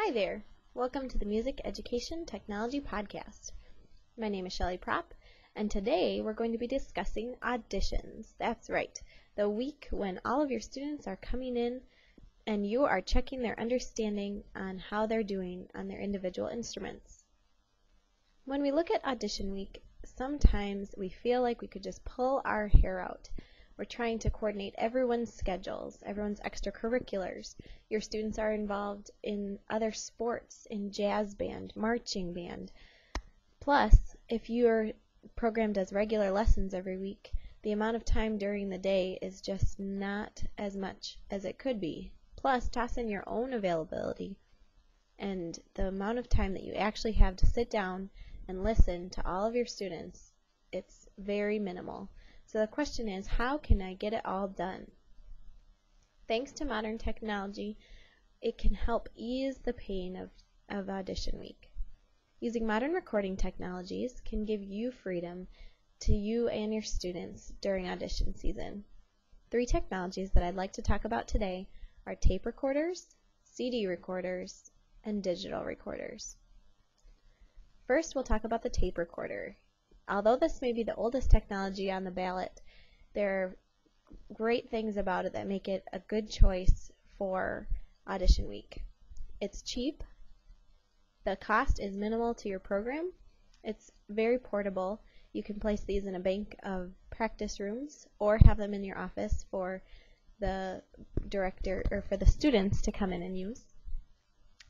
Hi there! Welcome to the Music Education Technology Podcast. My name is Shelly Propp, and today we're going to be discussing auditions. That's right, the week when all of your students are coming in and you are checking their understanding on how they're doing on their individual instruments. When we look at audition week, sometimes we feel like we could just pull our hair out. We're trying to coordinate everyone's schedules, everyone's extracurriculars. Your students are involved in other sports, in jazz band, marching band. Plus, if your program does regular lessons every week, the amount of time during the day is just not as much as it could be. Plus, toss in your own availability and the amount of time that you actually have to sit down and listen to all of your students, it's very minimal. So the question is, how can I get it all done? Thanks to modern technology, it can help ease the pain of audition week. Using modern recording technologies can give you freedom to you and your students during audition season. 3 technologies that I'd like to talk about today are tape recorders, CD recorders, and digital recorders. First, we'll talk about the tape recorder. Although this may be the oldest technology on the ballot, there are great things about it that make it a good choice for audition week. It's cheap, the cost is minimal to your program, it's very portable. You can place these in a bank of practice rooms or have them in your office for the director or for the students to come in and use.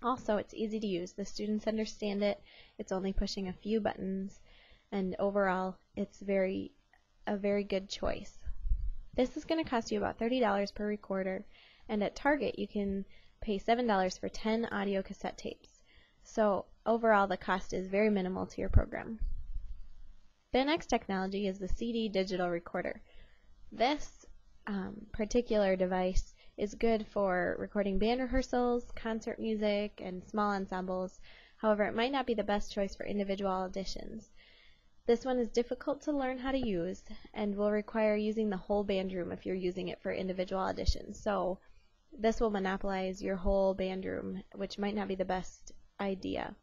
Also, it's easy to use. The students understand it. It's only pushing a few buttons. And overall, it's a very good choice. This is going to cost you about $30 per recorder, and at Target you can pay $7 for 10 audio cassette tapes. So overall, the cost is very minimal to your program. The next technology is the CD digital recorder. This particular device is good for recording band rehearsals, concert music, and small ensembles. However, it might not be the best choice for individual auditions. This one is difficult to learn how to use and will require using the whole band room if you're using it for individual auditions. So this will monopolize your whole band room, which might not be the best idea.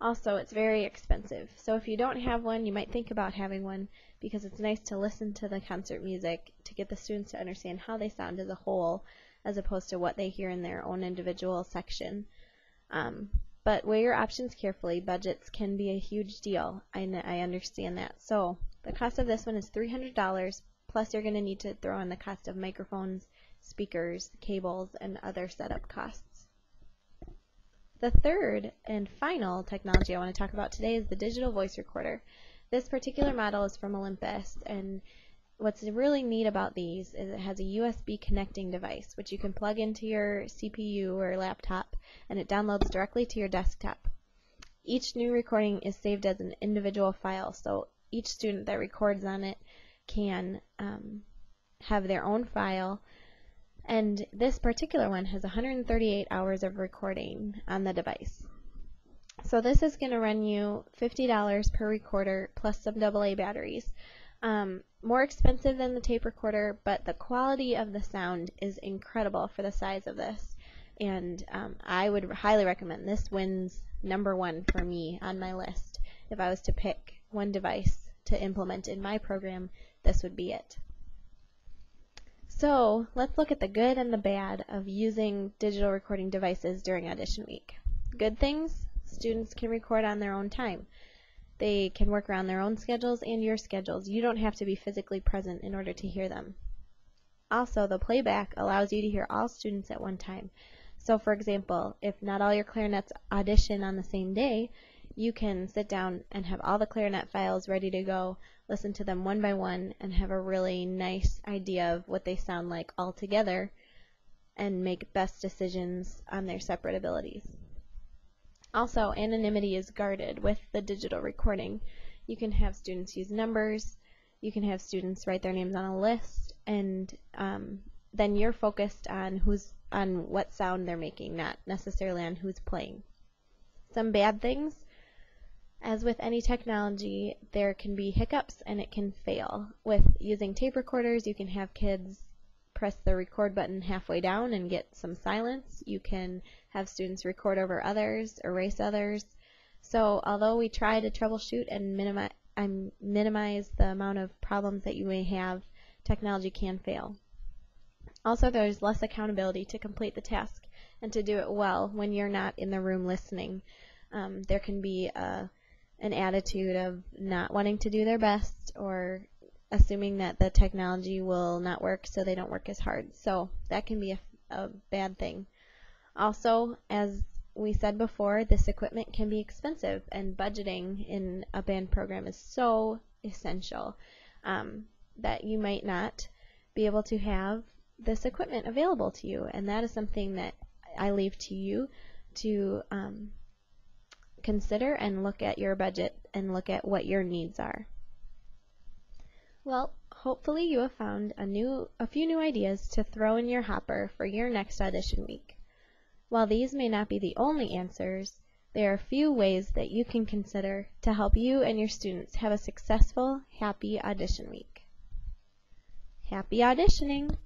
Also, it's very expensive. So if you don't have one, you might think about having one because it's nice to listen to the concert music to get the students to understand how they sound as a whole as opposed to what they hear in their own individual section. But weigh your options carefully. Budgets can be a huge deal. I understand that. So the cost of this one is $300, plus you're going to need to throw in the cost of microphones, speakers, cables, and other setup costs. The third and final technology I want to talk about today is the digital voice recorder. This particular model is from Olympus, and what's really neat about these is it has a USB connecting device which you can plug into your CPU or laptop, and it downloads directly to your desktop. Each new recording is saved as an individual file, so each student that records on it can have their own file, and this particular one has 138 hours of recording on the device. So this is going to run you $50 per recorder plus some AA batteries. More expensive than the tape recorder, but the quality of the sound is incredible for the size of this, and I would highly recommend this. Wins #1 for me on my list. If I was to pick one device to implement in my program, this would be it. So let's look at the good and the bad of using digital recording devices during audition week. Good things: students can record on their own time. They can work around their own schedules and your schedules. You don't have to be physically present in order to hear them. Also, the playback allows you to hear all students at one time. So for example, if not all your clarinets audition on the same day, you can sit down and have all the clarinet files ready to go, listen to them one by one, and have a really nice idea of what they sound like all together and make best decisions on their separate abilities. Also, anonymity is guarded with the digital recording. You can have students use numbers, you can have students write their names on a list, and then you're focused on what sound they're making, not necessarily on who's playing. Some bad things: as with any technology, there can be hiccups and it can fail. With using tape recorders, you can have kids press the record button halfway down and get some silence. You can have students record over others, erase others. So although we try to troubleshoot and minimize the amount of problems that you may have, technology can fail. Also, there's less accountability to complete the task and to do it well when you're not in the room listening. There can be an attitude of not wanting to do their best or assuming that the technology will not work, so they don't work as hard. So that can be a bad thing. Also, as we said before, this equipment can be expensive, and budgeting in a band program is so essential that you might not be able to have this equipment available to you, and that is something that I leave to you to consider and look at your budget and look at what your needs are. Well, hopefully you have found a few new ideas to throw in your hopper for your next audition week. While these may not be the only answers, there are a few ways that you can consider to help you and your students have a successful, happy audition week. Happy auditioning!